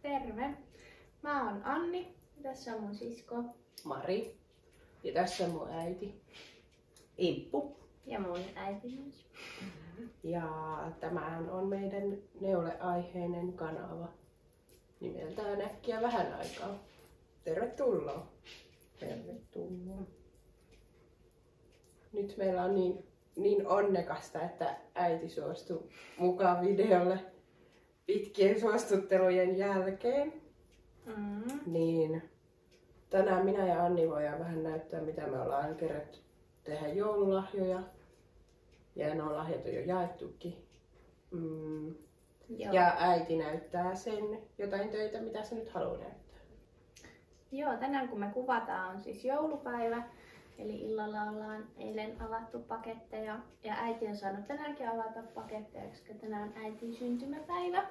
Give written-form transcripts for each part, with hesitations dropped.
Terve! Mä oon Anni, tässä on mun sisko. Mari. Ja tässä on mun äiti. Imppu. Ja mun äiti myös. Ja tämähän on meidän neuleaiheinen kanava nimeltään Äkkiä vähän aikaa. Tervetuloa! Tervetuloa! Nyt meillä on niin onnekasta, että äiti suostui mukaan videolle pitkien suostuttelujen jälkeen. Niin tänään minä ja Anni voidaan vähän näyttää, mitä me ollaan kerätty tehdä joululahjoja. Ja nuo lahjat on jo jaettukin. Ja äiti näyttää sen jotain töitä, mitä se nyt haluaa näyttää. Joo, tänään kun me kuvataan on siis joulupäivä. Eli illalla ollaan eilen avattu paketteja. Ja äiti on saanut tänäänkin avata paketteja, koska tänään on äitin syntymäpäivä.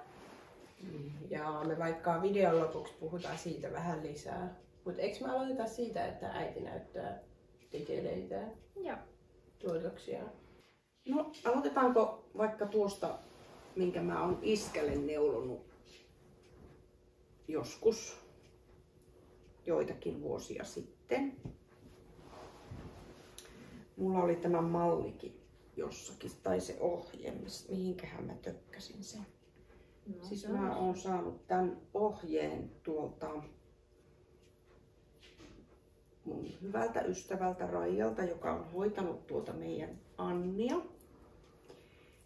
Ja me vaikka videon lopuksi puhutaan siitä vähän lisää. Mutta eikö me aloiteta siitä, että äiti näyttää tekeleitään? Joo. Tuotoksia. No aloitetaanko vaikka tuosta, minkä mä oon iskelle neulonut joskus joitakin vuosia sitten. Mulla oli tämä mallikin jossakin, tai se ohje, mihinkähän mä tökkäsin sen. No, siis mä oon saanut tämän ohjeen tuolta mun hyvältä ystävältä Raijalta, joka on hoitanut tuota meidän Annia.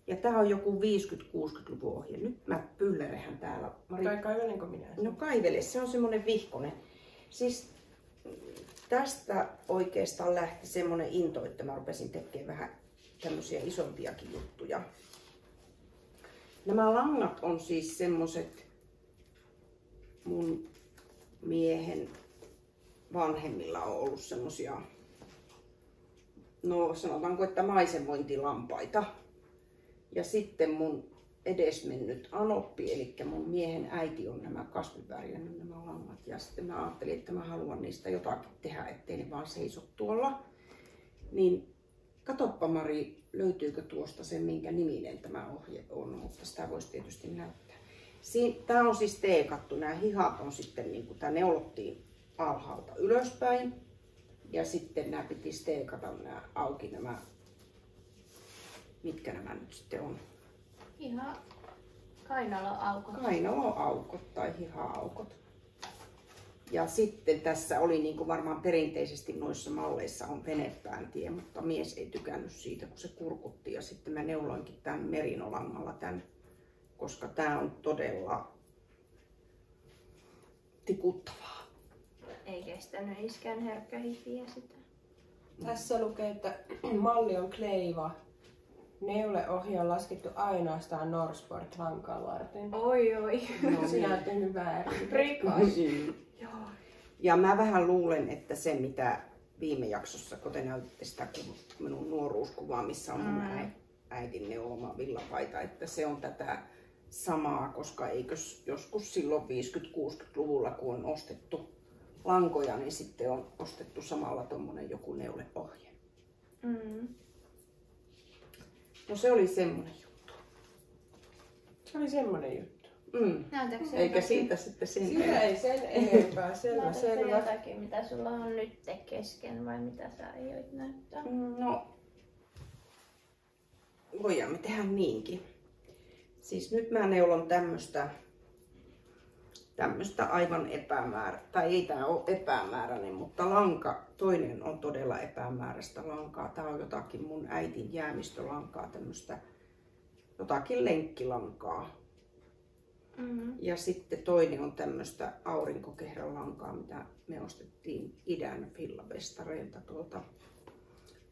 Ja tää on joku 50-60-luvun ohje. Nyt mä pyllerehän täällä. Tai kaivelenko minä? No kaivele, se on semmonen vihkonen. Siis tästä oikeastaan lähti semmonen into, että mä rupesin tekemään vähän tämmösiä isompiakin juttuja. Nämä langat on siis semmoset mun miehen vanhemmilla on ollut semmosia, no sanotaanko, että maisemointilampaita. Ja sitten mun edesmennyt anoppi, eli mun miehen äiti on nämä kasvivärjännyt nämä langat. Ja sitten mä ajattelin, että mä haluan niistä jotakin tehdä, ettei ne vaan seiso tuolla. Niin katoppa Mari, löytyykö tuosta se, minkä niminen tämä ohje on, mutta sitä voisi tietysti näyttää. Tää on siis teekattu, nämä hihat on sitten, niin kuin tää neulottiin alhaalta ylöspäin. Ja sitten nämä piti steekata nämä auki, nämä, mitkä nämä nyt sitten on? Ihan kainaloaukot. Kainaloaukot tai hiha-aukot. Ja sitten tässä oli niin kuin varmaan perinteisesti noissa malleissa on venepääntie, mutta mies ei tykännyt siitä, kun se kurkutti. Ja sitten mä neuloinkin tämän merinolangalla tämän, koska tää on todella tikuttavaa. Ei kestänyt iskän herkkähipiä sitä. Tässä lukee, että malli on kleiva. Neuleohje on laskettu ainoastaan Norsport-lankaa varten. Oi. No, sinä olet tehnyt väärin. Rikas. Ja mä vähän luulen, että se mitä viime jaksossa, kun te näytitte sitä minun nuoruuskuvaa, missä on mun äitin neuloma villapaita, että se on tätä samaa, koska eikös joskus silloin 50-60-luvulla, kun on ostettu lankoja, niin sitten on ostettu samalla tommonen joku neuleohje. No se oli semmonen juttu. Se oli semmonen juttu. Eikä siitä sitten sen. Siitä ei sen enempää. Näytätkö Selvä. jotakin, mitä sulla on nyt kesken vai mitä sä aioit näyttää? No, voidaan me tehdä niinkin. Siis nyt mä neulon tämmöstä aivan tai ei tää ole epämääräinen, mutta lanka, toinen on todella epämääräistä lankaa. Tää on jotakin mun äitin jäämistölankaa, tämmöstä jotakin lenkkilankaa. Ja sitten toinen on tämmöstä aurinkokehrälankaa, mitä me ostettiin idän Fillabestareilta tuolta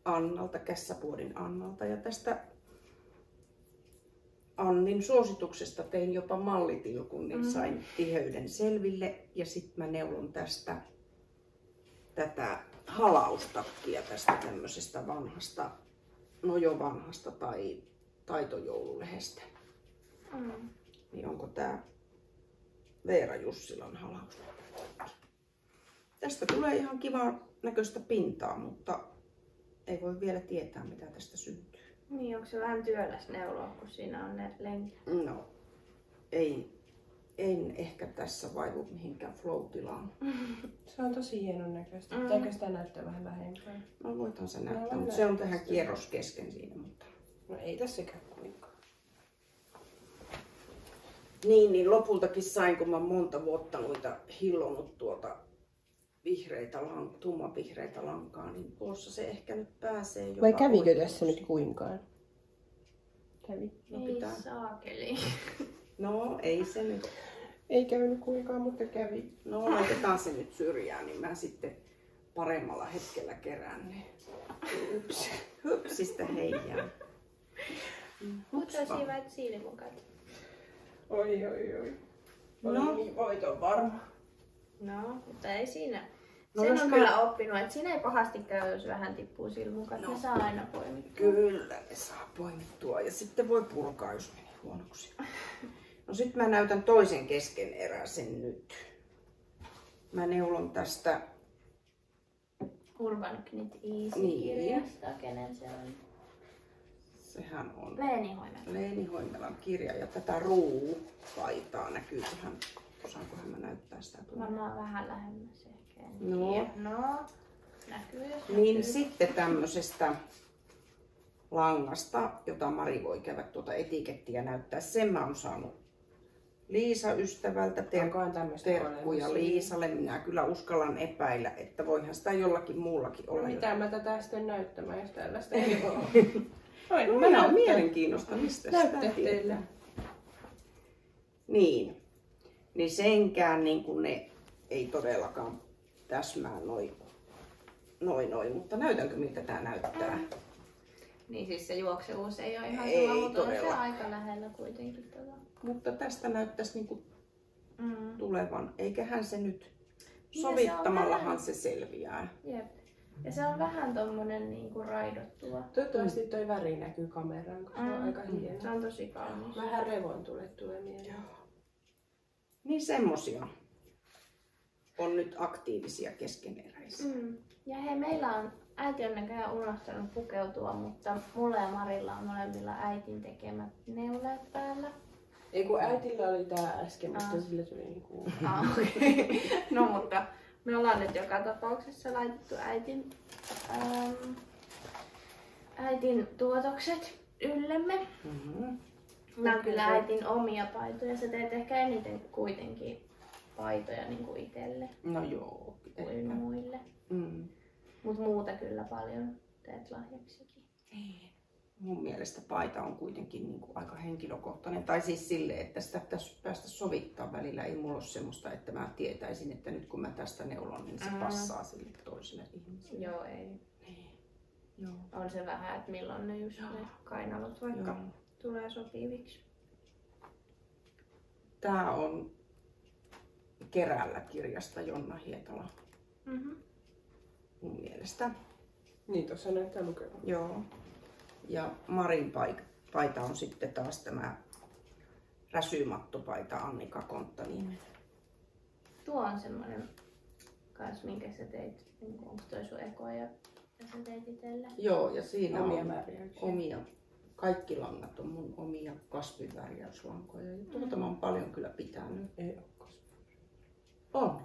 Annalta, Kässäpuodin Annalta. Ja tästä Annin suosituksesta tein jopa mallitilkun, niin sain tiheyden selville. Ja sitten mä neulon tästä tätä halaustakkia tästä tämmöisestä vanhasta, no jo vanhasta tai taitojoululehdestä. Niin onko tää Veera Jussilan halaustakki. Tästä tulee ihan kiva näköistä pintaa, mutta ei voi vielä tietää mitä tästä syntyy. Niin, onko se vähän työläs neuloa, kun siinä on ne lenkit? No, ei en ehkä tässä vaivu mihinkään flow-tilaan. Se on tosi hienon näköistä. Pitääkö sitä näyttää vähän lähempää? No voitan se näyttää, mutta se on tähän kierros kesken siinä. Mutta... No ei tässäkään kuinkaan. Niin lopultakin sain, kun mä monta vuotta noita hillonut tummanvihreitä lankaa, niin tuossa se ehkä nyt pääsee jopa. Vai kävikö tässä nyt kuinkaan? Kävi. No, Ei pitää. saakeli. No ei se nyt. Ei käynyt kuinkaan, mutta kävi. No laitetaan se nyt syrjään, niin mä sitten paremmalla hetkellä kerään ne. Hypsistä heijaa. Mutta siivät silmukat. Oi. No. Niin voiton varma. No, mutta ei siinä. No, Sen jos on mä- kyllä oppinut, että siinä ei pahasti käy, jos vähän tippuu silmukat. No. Ne saa aina poimittua. Kyllä ne saa poimittua ja sitten voi purkaa, jos meni huonoksi. No sit mä näytän toisen keskeneräisen nyt. Mä neulon tästä. Urban Knit Niin. Easy-kirjasta, kenen se on? Sehän on Leeni Hoimela. Leeni Hoimelan kirja ja tätä ruupaitaa näkyyköhän. Osaankohan mä näyttää sitä tuolla? Varmaan vähän lähemmäs ehkä. en No. tiedä. No, näkyy jos Niin näkyy. sitten tämmöisestä langasta, jota Mari voi käydä tuota etikettiä näyttää. Sen mä oon saanut Liisa-ystävältä. Onkohan tämmöistä Terkkuja olemassa? Liisalle. Minä kyllä uskallan epäillä, että voihan sitä jollakin muullakin olla. Mitä mä tätä sitten näyttämään, jos tällaista ei ole? No, minä on mielenkiinnosta, mistä sitä Näyttää teille. tietää. Niin senkään niin kuin ne ei todellakaan täsmää noin, mutta näytänkö miltä tää näyttää? Niin siis se juoksevuus ei ole ihan Ei sama, mutta on se todella. aika lähellä kuitenkin. Mutta tästä näyttäisi niin kuin Mm. tulevan, eiköhän se nyt se on sovittamallahan vähän- se selviää. Jep. Ja se on vähän tommonen niinku raidottua. Toivottavasti toi väri näkyy kameraan, koska se on aika hieno. Se on tosi kaunis. Vähän revontulet tulee mieleen. Niin semmosia on nyt aktiivisia keskeneräisiä. Mm. Ja hei, meillä on, äiti on näköjään unohtanut pukeutua, mutta mulla ja Marilla on molemmilla äitin tekemät neuleet päällä. Ei kun äitillä oli tää äsken, mutta sillä tuli niinku... Okay. No mutta me ollaan nyt joka tapauksessa laitettu äitin tuotokset yllemme. Mm-hmm. Nämä on kyllä äitin omia paitoja. Sä teet ehkä eniten kuitenkin paitoja niin kuin itselle No joo. kuin muille. Mm. Mutta muuta kyllä paljon teet lahjaksikin. Mun mielestä paita on kuitenkin niin kuin aika henkilökohtainen. Tai siis silleen, että sitä pitäisi päästä sovittaa välillä. Ei mulla ole semmoista, että mä tietäisin, että nyt kun mä tästä neulon, niin se passaa sille toiselle ihmiselle. Joo, ei. Niin. Joo. On se vähän, että milloin ne just ne kainalot vaikka tulee sopiviksi. Tää on Keräällä kirjasta Jonna Hietala Mm-hmm. mun mielestä. Niin, tuossa näyttää lukevan. Joo. Ja Marin paita on sitten taas tämä räsymattopaita Annika Konttaniemen. Tuo on semmonen kans, minkä sä teit. Onko toi sun eko ja sä teit itelle? Joo, ja siinä Omia on määräyksiä. omia. Kaikki langat on mun omia kasvinvärjäyslankoja. Ja tuota mä oon paljon kyllä pitänyt. Ei oo koskaan. On.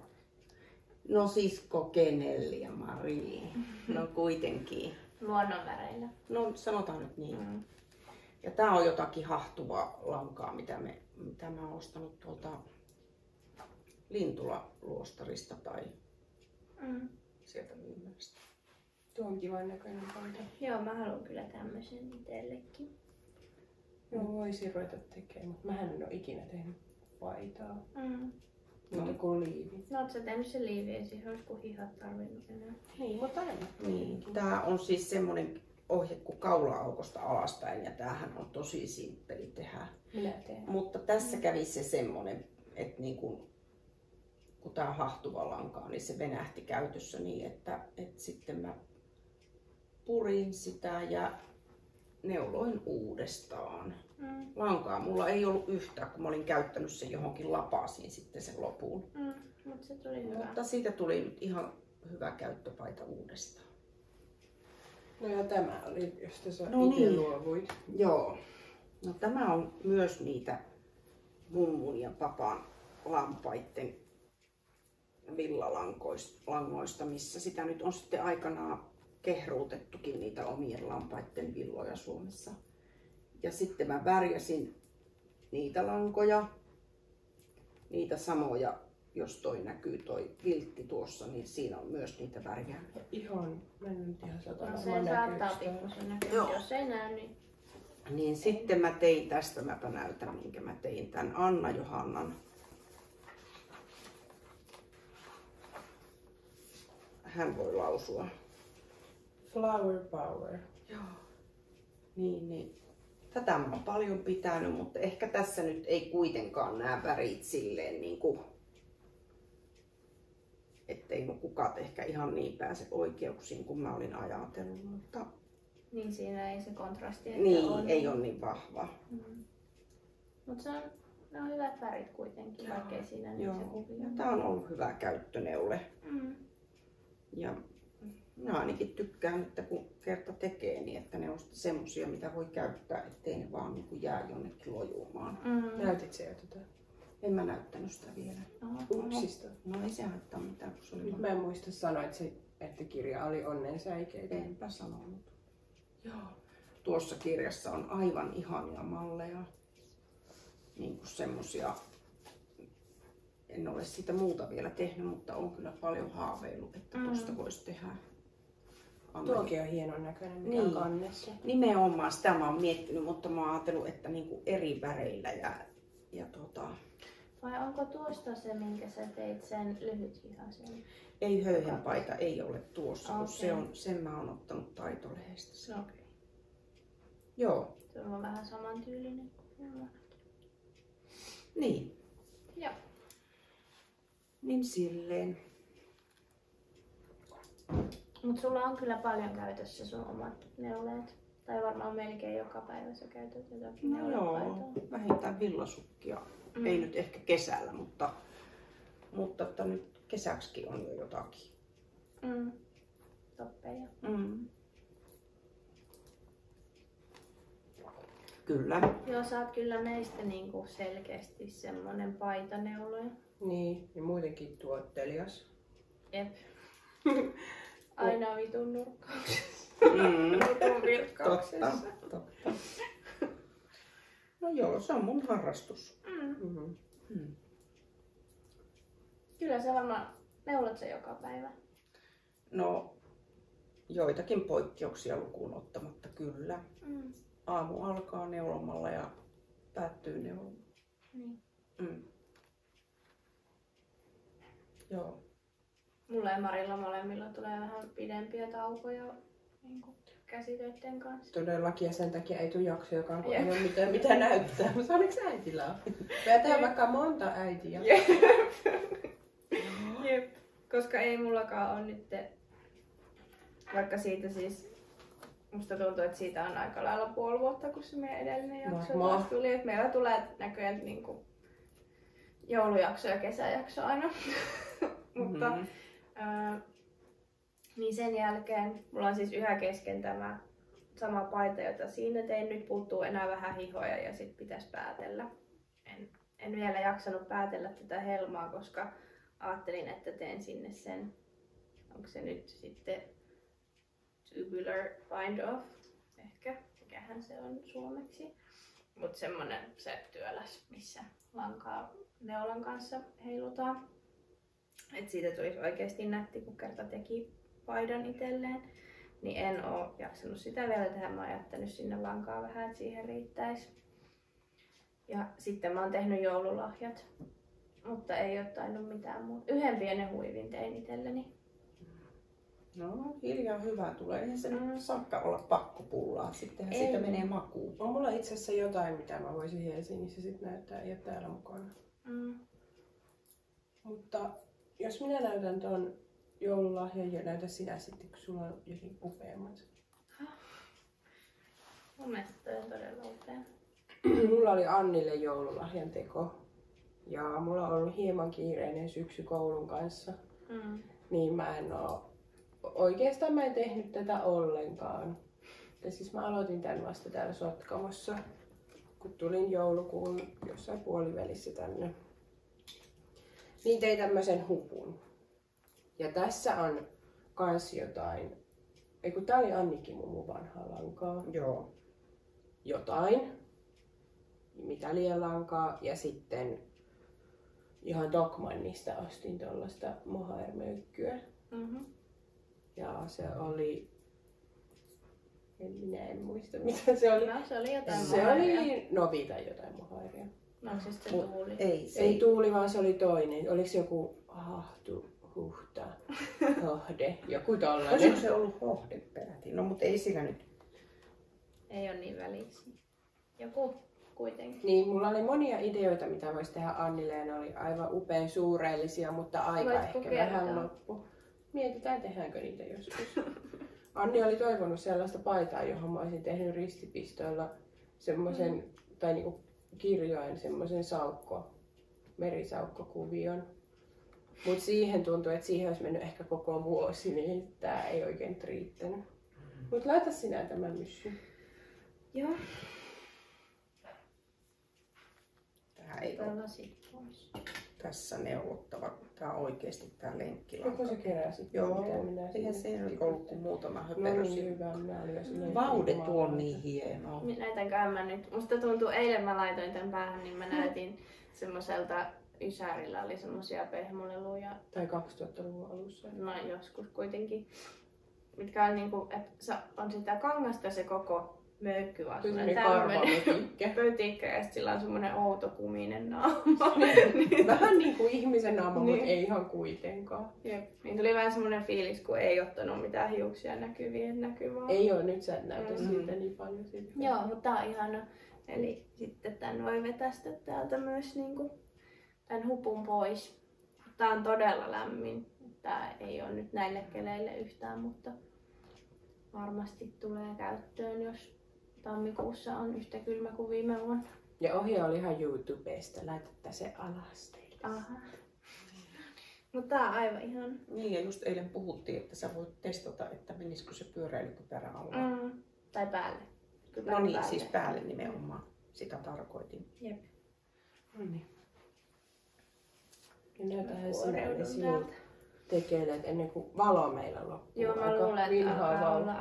No sisko Kenelli ja Mari. No kuitenkin. Luonnonväreillä. No sanotaan nyt niin. Mm. Ja tää on jotakin hahtuvaa lankaa, mitä mä oon ostanut tuolta Lintula-luostarista tai Mm. sieltä myymästä. Tuo on kivan näköinen paita. Joo, mä haluan kyllä tämmösen itsellekin. Joo, voisin ruveta tekemään, mutta mähän en oo ikinä tehnyt paitaa. Mm. Muuta kuin liivi. No oot sä tehnyt sen liivin, ei siihen olisi kuin hihat tarvinnut enää. Niin, mutta aina. Niin. Tää on siis semmonen ohje kuin kaula-aukosta alaspäin ja tämähän on tosi simppeli tehdä. Minä teen. Mutta tässä kävi se semmonen, että niin kun tää on hahtuva lankaa, niin se venähti käytössä niin, että sitten mä purin sitä ja neuloin uudestaan. Mm. Lankaa mulla ei ollut yhtään, kun mä olin käyttänyt sen johonkin lapasiin sitten sen lopun. Mm. Mutta se tuli hyvä. Mutta siitä tuli nyt ihan hyvä käyttöpaita uudestaan. No ja tämä oli, josta sä No itse niin. luovuit. Joo. No tämä on myös niitä mummun ja papan lampaitten villalangoista, missä sitä nyt on sitten aikanaan kehruutettukin niitä omien lampaitten villoja Suomessa. Ja sitten mä värjäsin niitä lankoja, niitä samoja, jos toi näkyy toi viltti tuossa, niin siinä on myös niitä värjäämiä. Ihan, mä en nyt ihan sata No, se saattaa pikkusen näkyä, jos ei näy, niin... Niin sitten mä tein tästä, mäpä näytän minkä mä tein tän Anna Johannan. Hän voi lausua. Flower power. Joo. Niin. Tätä mä oon paljon pitänyt, mutta ehkä tässä nyt ei kuitenkaan nämä värit silleen niinku, ettei mun kukat ehkä ihan niin pääse oikeuksiin kuin mä olin ajatellut, mutta... Niin siinä ei se kontrasti Niin, ole. ei ole niin vahva. Mutta ne on hyvät värit kuitenkin, vaikkei siinä niin se kuvia. Tää on ollut hyvä käyttöneule. Ja mä ainakin tykkään, että kun kerta tekee, niin että ne on semmosia, mitä voi käyttää, ettei ne vaan niin kuin jää jonnekin lojumaan. Näytit se jo tätä? En mä näyttänyt sitä vielä. Upsista. No ei se haittaa mitään, kun se oli Nyt mä en muista sanoa, että kirja oli onnensäikeitä. Enpä sanonut. Joo. Tuossa kirjassa on aivan ihania malleja. Niin kuin semmosia. En ole sitä muuta vielä tehnyt, mutta on kyllä paljon haaveillut, että tuosta voisi tehdä. Tuokin on hienon näköinen, mikä on kannessa. Nimenomaan sitä mä oon miettinyt, mutta mä oon ajatellut, että niinku eri väreillä ja Vai onko tuosta se, minkä sä teit sen lyhythihaisen? Ei höyhenpaita ei ole tuossa, kun sen mä oon ottanut taitolehdestä. Okay. Joo. Se on vähän samantyylinen. Niin. Joo. Niin silleen. Mut sulla on kyllä paljon käytössä sun omat neuleet. Tai varmaan melkein joka päivä sä käytät jotakin neulepaitaa. Vähintään villasukkia. Ei nyt ehkä kesällä, mutta että nyt kesäksikin on jo jotakin. Toppeja. Kyllä. Joo, sä oot kyllä meistä niinku selkeästi semmonen paitaneuloja. Niin, ja muutenkin tuottelias. Jep. Aina vitun nurkkauksessa. Vitun virkkauksessa. Totta. No joo, se on mun harrastus. Kyllä sä varmaan neulot se joka päivä. No, joitakin poikkeuksia lukuun ottamatta kyllä. Aamu alkaa neulomalla ja päättyy neulomalla. Niin. Joo. Mulla ja Marilla molemmilla tulee vähän pidempiä taukoja niin käsitöiden kanssa. Todellakin, ja sen takia ei tule jaksojakaan, kun ei ole mitään mitä näyttää. Mutta onneksi äitillä on? Päätään vaikka monta äitiä. Jep. Koska ei mullakaan ole nyt, vaikka siitä siis, musta tuntuu, että siitä on aika lailla puoli vuotta, kun se meidän edellinen jakso taas tuli. Että meillä tulee näköjään niinku joulujakso ja kesäjakso aina. Mutta niin sen jälkeen mulla on siis yhä kesken tämä sama paita, jota siinä tein. Nyt puuttuu enää vähän hihoja ja sit pitäisi päätellä. En vielä jaksanut päätellä tätä helmaa, koska ajattelin, että teen sinne sen, onko se nyt sitten tubular bind off, ehkä, mikähän se on suomeksi. Mutta semmonen työläs, missä lankaa neulan kanssa heilutaan. Et siitä tulisi oikeasti nätti, kun kerta teki paidan itselleen. Niin en oo jaksanut sitä vielä tehdä, mä oon jättänyt sinne lankaa vähän, että siihen riittäisi. Ja sitten mä oon tehnyt joululahjat, mutta ei oo tainnut mitään muuta. Yhden pienen huivin tein itselleni. No hiljaa hyvä tulee. Eihän se saakka olla pakkopullaa. Sittenhän siitä menee makuun. On mulla itse asiassa jotain, mitä mä voisin Helsingissä sit näyttää, ei ole täällä mukana. Mutta jos minä näytän tuon joululahjan ja näytä sinä sitten, kun sulla on jokin upeammat. Mun mielestä toi on todella upea. Mulla oli Annille joululahjan teko. Ja mulla on ollut hieman kiireinen syksy koulun kanssa. Niin mä en oikeastaan tehnyt tätä ollenkaan. Ja siis mä aloitin tän vasta täällä Sotkamossa, kun tulin joulukuun jossain puolivälissä tänne. Niin tein tämmösen hupun. Ja tässä on kans jotain. Eiku tää oli Annikin mun vanhaa lankaa. Joo. Jotain. Mitalialankaa. Ja sitten ihan Dogmannista ostin tuollaista mohair-möykkyä. Ja se oli... Minä en muista mitä se oli. No, se oli jotain Se oli Novi tai jotain mohairia. No siis se tuuli. Ei tuuli, vaan se oli toinen. Oliko se joku huhta, hohde, joku tollainen? Olisiko se ollut hohde peräti? No mutta ei sillä nyt. Ei ole niin väliksi. Joku kuitenkin. Niin, mulla oli monia ideoita, mitä voisi tehdä Annille, ja ne oli aivan upein suureellisia, mutta aika Voitko ehkä kertoa? vähän loppu. Mietitään, tehdäänkö niitä joskus. Anni oli toivonut sellaista paitaa, johon mä olisin tehnyt ristipistoilla semmoisen, tai niinku kirjoin semmoisen merisaukkokuvion. Mut siihen tuntui, että siihen olisi mennyt ehkä koko vuosi, niin tää ei oikein riittänyt. Mut laita sinä tämän myssyn. Joo. Tää ei ole Lasit pois. tässä neulottava, kun tää on oikeesti tää lenkkilanka. Joko se keräsit? Joo, eihän se ollut kuin muutama No höperös. niin, hyvä. Minä olin jo silleen... Vaude tuo on niin hienoa. Näytänkö mä nyt? Musta tuntuu, eilen mä laitoin tän päähän, niin mä näytin semmoiselta Ysärillä oli semmosia pehmoleluja. Tai 2000-luvun alussa. No joskus kuitenkin. Mitkä on niinku, että on sitä kangasta se koko möykky vaan semmonen karvamötikkä. pötikkä ja sit sillä on semmonen outo kuminen naama. Vähän niinku ihmisen naama, Niin. mutta ei ihan kuitenkaan. Jep. Niin tuli vähän semmonen fiilis, kun ei ottanut mitään hiuksia näkyviin, että näkyy vaan. Ei oo, nyt sä et näytä siitä niin paljon. Siitä. Joo, mutta tää on ihana. Eli sitten tän voi vetästä täältä myös niinku tän hupun pois. Tää on todella lämmin. Tää ei oo nyt näille keleille yhtään, mutta varmasti tulee käyttöön, jos tammikuussa on yhtä kylmä kuin viime vuonna. Ja ohje oli ihan YouTubesta. Laitatte se alas teille. Aha. Mutta tää on aivan ihan. Niin ja just eilen puhuttiin, että sä voit testata, että menisikö se pyöräilykypärä alla. Tai päälle. No niin, siis päälle nimenomaan. Sitä tarkoitin. Jep. No niin. Ja näytähän sinä ne sinut tekeleet ennen kuin valo meillä loppuu. Joo, mä luulen, että alkaa olla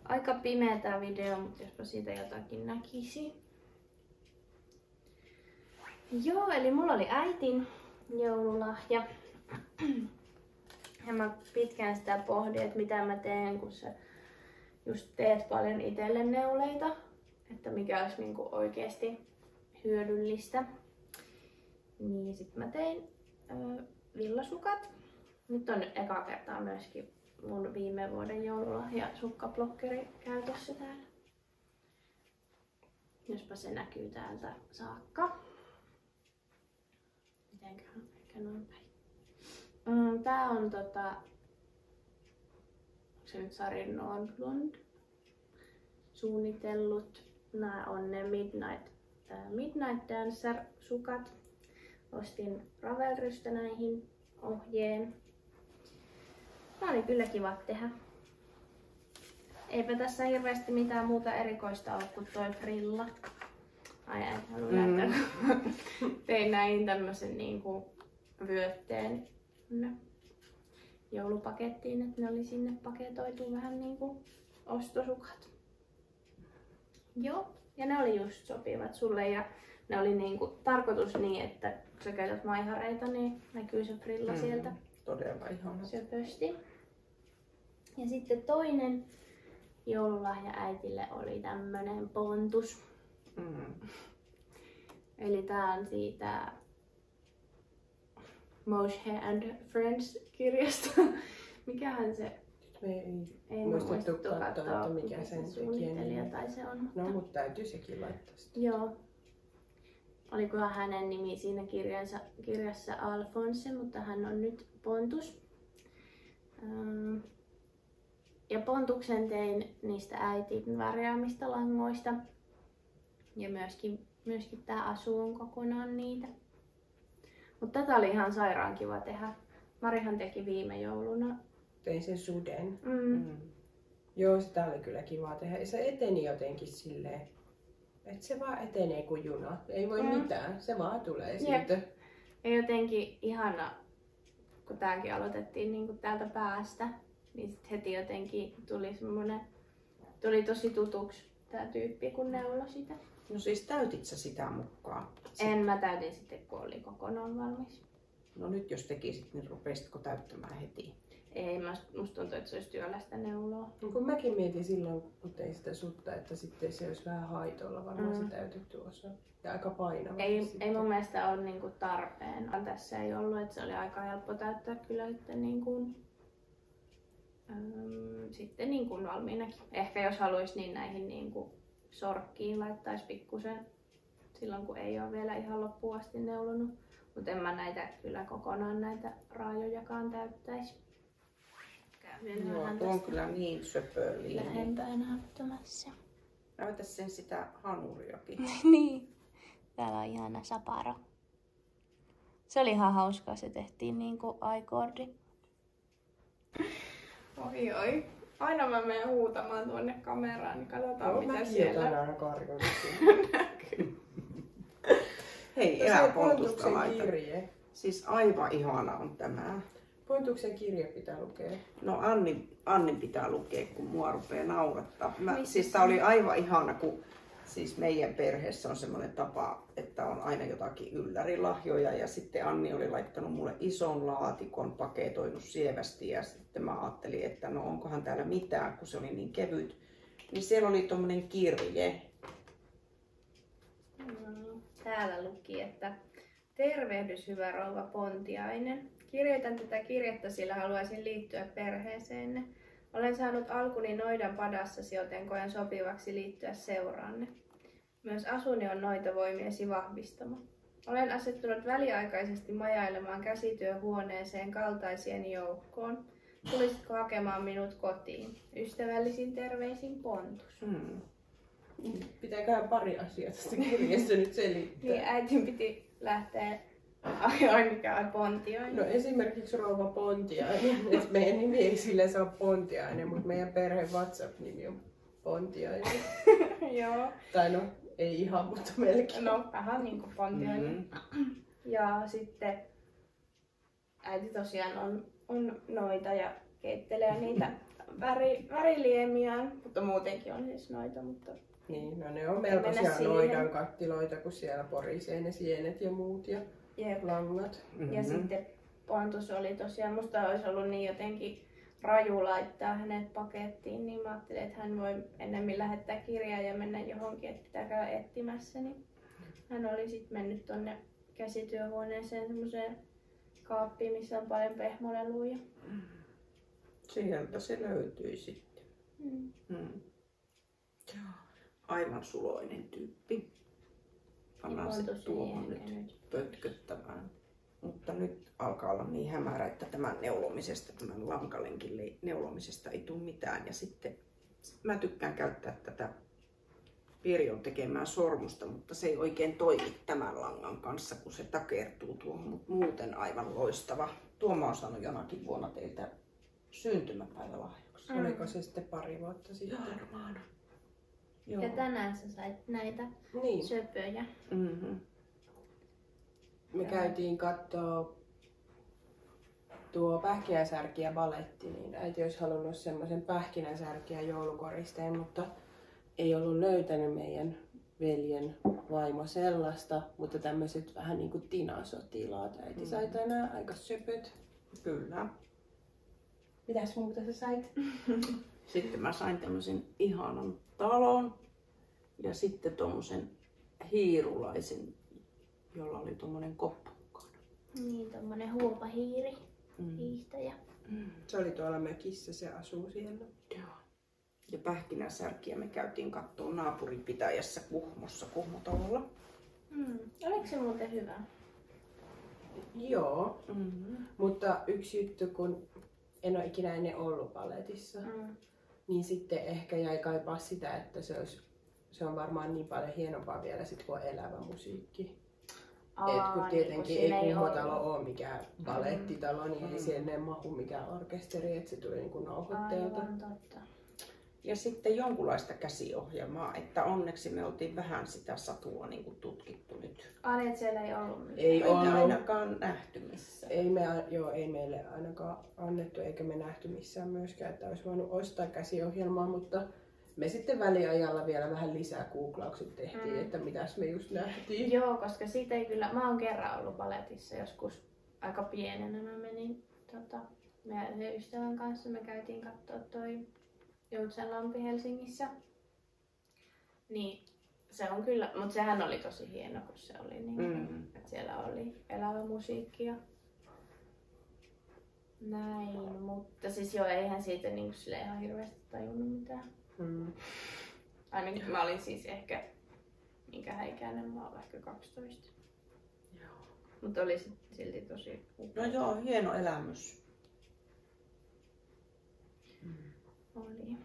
aika pimeä tää video, mutta jospa siitä jotakin näkisi. Joo, eli mulla oli äitin joululahja. Ja mä pitkään sitä pohdin, että mitä mä teen, kun sä just teet paljon itselle neuleita. Että mikä olisi niinku oikeesti hyödyllistä. Niin sit mä tein villasukat. Nyt on eka kertaa myöskin mun viime vuoden joululahja sukkablokkeri käytössä täällä. Jospa se näkyy täältä saakka. Mitenköhän ehkä noin päin. Tää on onko se nyt Sari Nordlund suunnitellut. Nää on ne Midnight Dancer sukat. Ostin Ravelrystä näihin ohjeen. Nää oli kyllä kivat tehdä. Eipä tässä hirveästi mitään muuta erikoista ole kuin toi frilla. Ai en halua näyttää. Tein näin tämmösen niinku vyötteen joulupakettiin, että ne oli sinne paketoitu vähän niinku ostosukat. Joo, ja ne oli just sopivat sulle ja ne oli niinku tarkoitus niin, että kun sä käytät maihareita, niin näkyy se frilla sieltä. Todella ihana. Söpösti. Ja sitten toinen joululahja äitille oli tämmönen pontus. Eli tää on siitä Moshe and Friends -kirjasta. Mikähän se? Ei muistettu katsoa, että mikä sen suunnittelija tai se on. Mutta... No, mutta täytyy sekin laittaa sitten. Joo. Olikohan hänen nimi siinä kirjassa Alphonse, mutta hän on nyt Pontus. Ja Pontuksen tein niistä äitin värjäämistä langoista. Ja myöskin tää asu on kokonaan niitä. Mutta tätä oli ihan sairaan kiva tehdä. Marihan teki viime jouluna. Tein sen suden. Joo, sitä oli kyllä kiva tehdä. Ja se eteni jotenkin silleen, että se vaan etenee kuin juna. Ei voi mitään, se vaan tulee siitä. Ja jotenkin ihana, kun tääkin aloitettiin niin kuin täältä päästä, niin sit heti jotenkin tuli tosi tutuksi tää tyyppi, kun neuloi sitä. No siis täytit sä sitä mukaan? En, mä täytin sitten, kun oli kokonaan valmis. No nyt jos tekisit, niin rupeisitko täyttämään heti? Ei, musta tuntuu, että se olisi työlästä neuloa. No, kun mäkin mietin silloin, kun tein sitä sutta, että sitten se olisi vähän haitolla varmaan se täytetty osa. Ja aika painava. Ei mun mielestä ole niinku tarpeen. Tässä ei ollut, että se oli aika helppo täyttää kyllä sitten sitten niin kuin valmiinakin. Ehkä jos haluaisi, niin näihin niin kuin sorkkiin laittaisi pikkusen silloin, kun ei ole vielä ihan loppuun asti neulonut. Mutta en mä näitä kyllä kokonaan näitä raajojakaan täyttäisi. Joo, tuo on kyllä niin söpöliä. Lähempää näyttämässä. Näytä sen sitä hanuriakin. Niin. Täällä on ihana saparo. Se oli ihan hauskaa, se tehtiin niinku I-kordi. Oi. Aina mä menen huutamaan tuonne kameraan, niin katsotaan mitä siellä. Aina karkoitin. Hei, eläpontusta Pontuksen laita. kirje. Siis aivan ihana on tämä. Pontuksen kirje pitää lukea. No Anni pitää lukea, kun mua rupeaa naurattaa. Siis tää oli aivan ihana, kun siis meidän perheessä on semmoinen tapa, että on aina jotakin yllärilahjoja ja sitten Anni oli laittanut mulle ison laatikon, paketoinut sievästi ja sitten mä ajattelin, että no onkohan täällä mitään, kun se oli niin kevyt. Niin siellä oli tommonen kirje. Täällä luki, että tervehdys hyvä rouva Pontiainen. Kirjoitan tätä kirjettä, sillä haluaisin liittyä perheeseenne. Olen saanut alkuni noidan padassasi, joten koen sopivaksi liittyä seuraanne. Myös asuni on noita voimiesi vahvistama. Olen asettunut väliaikaisesti majailemaan käsityöhuoneeseen kaltaisien joukkoon. Tulisitko hakemaan minut kotiin? Ystävällisin terveisin Pontus. Pitääköhän pari asiaa tästä kirjasta nyt selittää? Niin äitin piti lähteä ai mikä Pontiainen. No esimerkiksi rouva Pontiainen. Et meidän nimi ei sillä saa Pontiainen, mutta meidän perheen WhatsApp-nimi on Pontiainen. Joo. Tai no, ei ihan, mutta melkein. No vähän niin kuin Pontiainen. Ja sitten äiti tosiaan on noita ja keittelee niitä väriliemiään, mutta muutenkin on siis noita, mutta Niin, no ne on melkoisia noidan kattiloita, kun siellä porisee ne sienet ja muut ja langat. Ja sitten Pontus oli tosiaan, musta olisi ollut niin jotenkin raju laittaa hänet pakettiin, niin mä ajattelin, että hän voi ennemmin lähettää kirjaa ja mennä johonkin, että pitää käydä etsimässä. Niin hän oli sitten mennyt tonne käsityöhuoneeseen semmoiseen kaappiin, missä on paljon pehmoleluja. Sieltä se löytyi sitten. Aivan suloinen tyyppi. Pannaan se tuohon nyt pötköttämään. Mutta nyt alkaa olla niin hämärä, että tämän lankalenkin neulomisesta ei tule mitään. Ja sitten mä tykkään käyttää tätä Pirjon tekemää sormusta, mutta se ei oikein toimi tämän langan kanssa, kun se takertuu tuohon. Mutta muuten aivan loistava. Tuo mä oon saanut jonakin vuonna teiltä syntymäpäivälahjaksi. Oliko se sitten pari vuotta sitten? Varmaan. Joo. Ja tänään sä sait näitä söpöjä. Me käytiin kattoo tuo pähkinänsärkiä baletti, niin äiti olisi halunnut semmoisen pähkinänsärkiä joulukoristeen, mutta ei ollut löytänyt meidän veljen vaimo sellaista, mutta tämmöiset vähän niin kuin tinasotilaat. Äiti sai tänään aika söpöt. Kyllä. Mitäs muuta sä sait? Sitten mä sain tämmöisen ihanan talon ja sitten tommosen hiirulaisen, jolla oli tommonen koppa mukana. Niin, tommonen huopahiiri, hiihtäjä. Se oli tuolla mökissä, se asuu siellä. Joo. Ja pähkinänsärkiä me käytiin kattoo naapuripitäjässä Kuhmossa, Kuhmotalolla. Oliko se muuten hyvä? Joo, mutta yksi juttu, kun en ole ikinä ennen ollut baletissa, niin sitten ehkä jäi kaipaa sitä, että se on varmaan niin paljon hienompaa vielä sit, kun on elävä musiikki. Et kun tietenkin ei Kuhmotalo ole mikään balettitalo, niin ei sinne mahu mikään orkesteri, että se tuli niinku nauhoitteelta. Aivan totta. Ja sitten jonkunlaista käsiohjelmaa, että onneksi me oltiin vähän sitä satua niin kuin tutkittu nyt. Että siellä ei ollut mitään. Ei ole ainakaan nähty missään. Ei meille ainakaan annettu eikä me nähty missään myöskään, että olisi voinut ostaa käsiohjelmaa, mutta me sitten väliajalla vielä vähän lisää googlaukset tehtiin, että mitäs me just nähtiin. Joo, koska siitä ei kyllä, mä oon kerran ollut baletissa joskus aika pienenä, mä menin meidän ystävän kanssa, me käytiin katsoa toi Joutsenlampi Helsingissä. Niin se on kyllä, mutta sehän oli tosi hieno, kun se oli niin, että siellä oli elävä musiikki ja näin, mutta siis joo, eihän siitä niin sille ihan hirveästi tajunnut mitään. Ainakin mä olin siis ehkä, minkä ikäinen mä olen, ehkä 12. Joo. Mutta oli silti tosi upea. No joo, hieno elämys. Oli.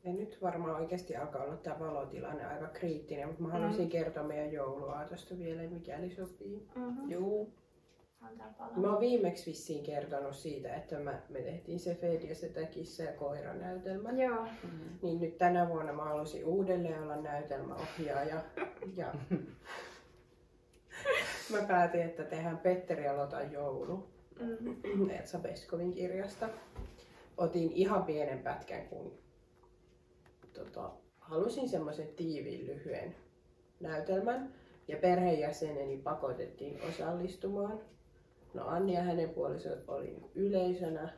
Ja nyt varmaan oikeasti alkaa olla tämä valotilanne aika kriittinen, mutta mä haluaisin kertoa meidän jouluaatosta vielä, mikäli sopii. Juu. Mä oon viimeksi vissiin kertonut siitä, että me tehtiin se Fed ja se kissa ja koira näytelmä. Joo. Niin nyt tänä vuonna mä halusin uudelleen olla näytelmäohjaaja. Ja mä päätin, että tehdään Petteri ja Lotan joulu. Elsa Beskovin kirjasta. Otin ihan pienen pätkän, kun halusin semmoisen tiiviin lyhyen näytelmän. Ja perheenjäseneni pakotettiin osallistumaan. No Anni ja hänen puolisot oli yleisönä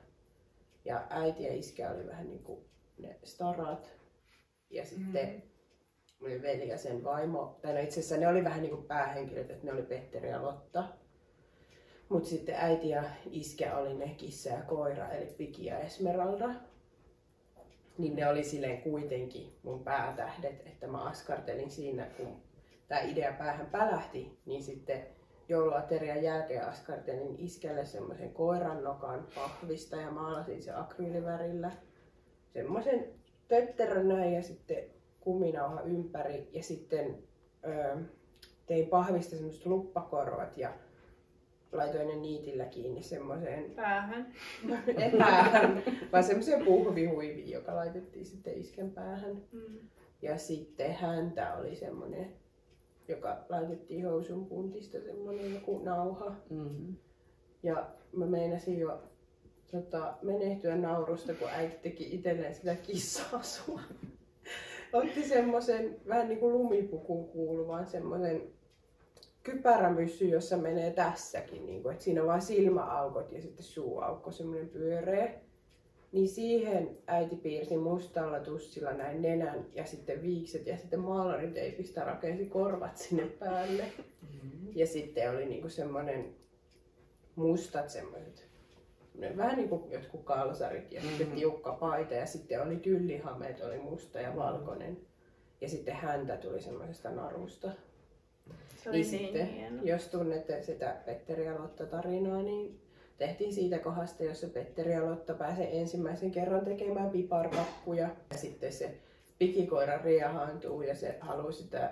ja äiti ja iskä oli vähän niin kuin ne starat. Ja sitten mun veli ja sen vaimo, tai no itse asiassa ne oli vähän niin kuin päähenkilöt, että ne oli Petteri ja Lotta. Mutta sitten äiti ja iskä oli ne kissa ja koira, eli Piki ja Esmeralda. Niin ne oli silleen kuitenkin mun päätähdet, että mä askartelin siinä, kun tämä idea päähän pälähti, niin sitten jouluaterian jälkeen askartelin iskälle semmoisen koiran nokan pahvista ja maalasin se akryylivärillä. Semmoisen tötterön näin ja sitten kuminauha ympäri ja sitten tein pahvista semmoiset luppakorvat ja laitoin ne niitillä kiinni semmoiseen päähän. Ei päähän, vaan semmoiseen puhvihuiviin, joka laitettiin sitten isken päähän. Ja sitten häntä oli semmoinen, joka laitettiin housun puntista semmoinen joku nauha. Ja mä meinasin jo menehtyä naurusta, kun äiti teki itselleen sitä kissa-asua. Otti semmoisen vähän niin kuin lumipukuun kuuluvan semmoisen kypärämyssy, jossa menee tässäkin, niin kuin, että siinä on vain silmäaukot ja sitten suuaukko, semmoinen pyöreä. Niin siihen äiti piirsi mustalla tussilla näin nenän ja sitten viikset ja sitten maalariteipistä rakensi korvat sinne päälle. Ja sitten oli niinku semmoinen mustat semmoiset, vähän niin kuin jotkut kalsarit ja sitten tiukka paita ja sitten oli tyllihameet, oli musta ja valkoinen. Ja sitten häntä tuli semmoisesta narusta. Se oli niin sitten, hieno. Jos tunnette sitä Petteri ja Lotta-tarinaa, niin tehtiin siitä kohdasta, jossa Petteri ja Lotta pääsee ensimmäisen kerran tekemään piparkakkuja. Ja sitten se pikikoira riehaantuu ja se haluaa sitä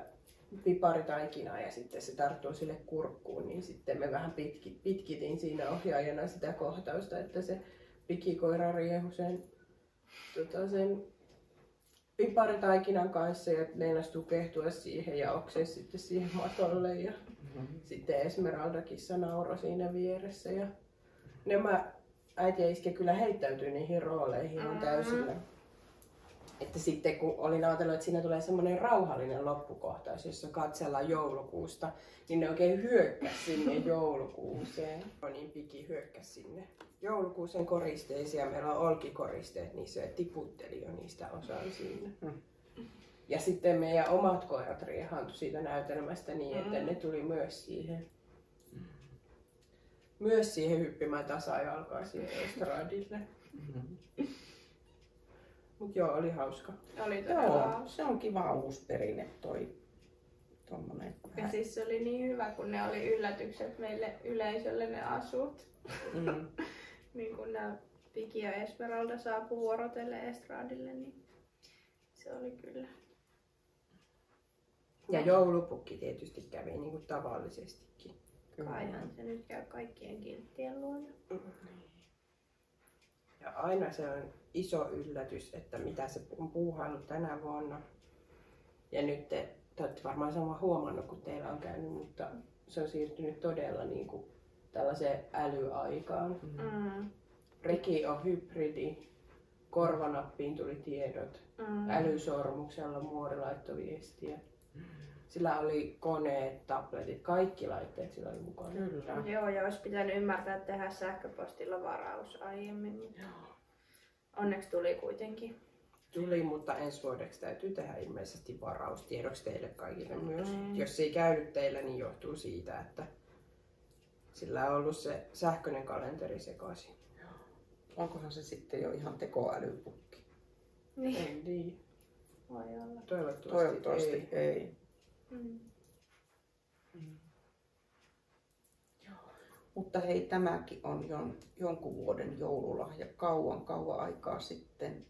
piparitaikinaa ja sitten se tarttuu sille kurkkuun. Niin sitten me vähän pitkitin siinä ohjaajana sitä kohtausta, että se pikikoira riehui sen piparitaikinan kanssa ja meinasi tukehtua siihen ja oksesi sitten siihen matolle. Ja sitten Esmeralda-kissa nauroi siinä vieressä. Ja nämä äiti ja iskä kyllä heittäytyi niihin rooleihin täysillä. Että sitten kun olin ajatellut, että siinä tulee semmoinen rauhallinen loppukohtaus, jossa katsellaan joulukuusta, niin ne oikein hyökkäsi sinne joulukuuseen. Niin Piki hyökkäsi sinne joulukuusen koristeisiin ja meillä on olkikoristeet, niin se tiputteli jo niistä osan sinne. Ja sitten meidän omat koirat riehaantui siitä näytelmästä niin, että ne tuli myös siihen hyppimään tasajalkaa siihen estradille. Mut joo, oli hauska. Oli todella hauska. Se on kiva uusi perinne toi tommonen. Ja siis se oli niin hyvä, kun ne oli yllätykset meille yleisölle ne asut. Niin kun nämä Piki ja Esmeralda saapui vuorotelle estradille, niin se oli kyllä. Ja joulupukki tietysti kävi niin kuin tavallisestikin. Kaihan se nyt käy kaikkien kilttien luona. Ja aina se on iso yllätys, että mitä se on puuhaillut tänä vuonna. Ja nyt te olette varmaan sama huomannut, kun teillä on käynyt, mutta se on siirtynyt todella niin kuin tällaiseen älyaikaan. Reki on hybridi, korvanappiin tuli tiedot, älysormuksella muori laittoi viestiä. Sillä oli koneet, tabletit, kaikki laitteet sillä oli mukana. Kyllä. Joo, ja olisi pitänyt ymmärtää tehdä sähköpostilla varaus aiemmin, mutta onneksi tuli kuitenkin. Tuli, mutta ensi vuodeksi täytyy tehdä ilmeisesti varaus tiedoksi teille kaikille myös. Jos ei käynyt teillä, niin johtuu siitä, että sillä on ollut se sähköinen kalenteri sekaisin. Onkohan se sitten jo ihan tekoälypukki? Niin. Voi olla. Toivottavasti ei. Mutta hei, tämäkin on jonkun vuoden joululahja. Kauan aikaa sitten.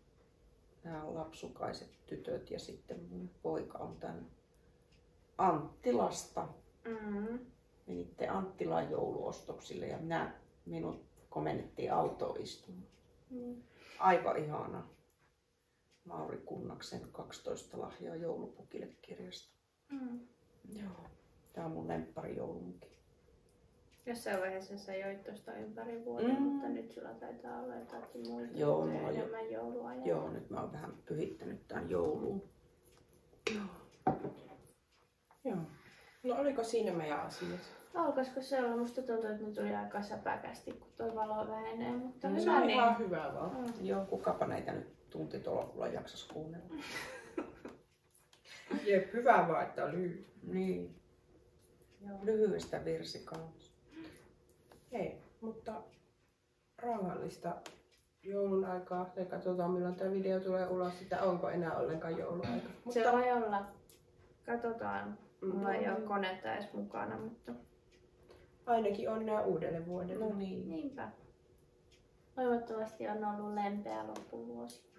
Nämä on lapsukaiset tytöt ja sitten mun poika on tän Anttilasta. Menitte Anttilan jouluostoksille ja minut komennettiin autoon istumaan. Aika ihana. Mauri Kunnaksen 12 lahjaa joulupukille -kirjasta. Joo. Tää on mun lemppari joulumuki. Jossain vaiheessa sä joit tuosta ympäri vuoden, mutta nyt sulla taitaa olla jotakin muita enemmän jouluajan. Joo, nyt mä oon vähän pyhittänyt tän jouluun. Joo. No oliko siinä meidän asiassa? Alkaisiko se olla? Musta tuntuu, että ne tuli aika säpäkästi, kun tuo valo vähenee, mutta Se on ihan hyvä vaan. Joo, kukapa näitä nyt tuntitolkulla jaksas kuunnella. Jep, hyvä vaan, että on lyhyt. Niin. Joo. Lyhyestä virsi kaunis. Hei, mutta rauhallista joulun aikaa. Ja katsotaan milloin tämä video tulee ulos, että onko enää ollenkaan jouluaika. Se voi olla. Katsotaan. Mulla ei ole konetta edes mukana, mutta ainakin onnea uudelle vuodelle. No niin. Niinpä. Toivottavasti on ollut lempeä loppuvuosi.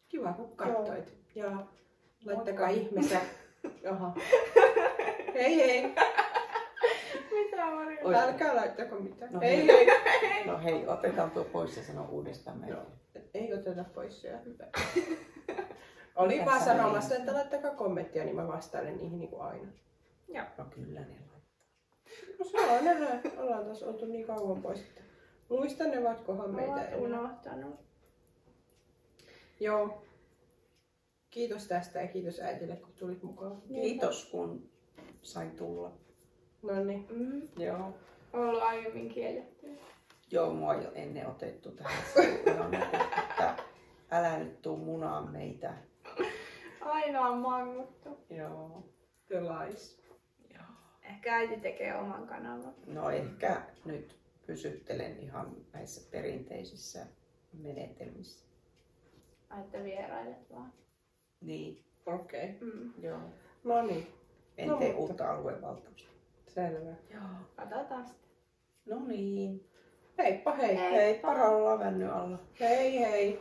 Kiva kun katsoit. Ja laittakaa ihmeessä. Jaha. Hei. Mitä Maria? Älkää laittako mitään. No hei. No hei, otetaan tuo pois ja sano uudestaan meille. Ei oteta pois, se on hyvä. Olin vaan sanomassa, että laittakaa kommenttia, niin mä vastailen niihin niin kuin aina. Joo. No kyllä ne laittaa. No saa nähdä. Ollaan taas oltu niin kauan pois, että muistan ne vatkohan meitä enää. Unohtanut. Joo. Kiitos tästä ja kiitos äitille, kun tulit mukaan. Kiitos, kun sain tulla. Noniin. Joo. Ollut aiemmin kielletty. Joo, mua jo ennen otettu tähän. Että älä nyt tuu munaan meitä. Aina on manguttu. Joo. The lies. Joo. Ehkä äiti tekee oman kanavan. No ehkä nyt pysyttelen ihan näissä perinteisissä menetelmissä. Ai, että vierailet vaan. Niin. Okei. Joo. No niin. En No, tee mutta uutta aluevaltausta. Selvä. Joo. Katsotaan sitten. No niin. Heippa hei. Hei, para olla vänny alla. Hei hei.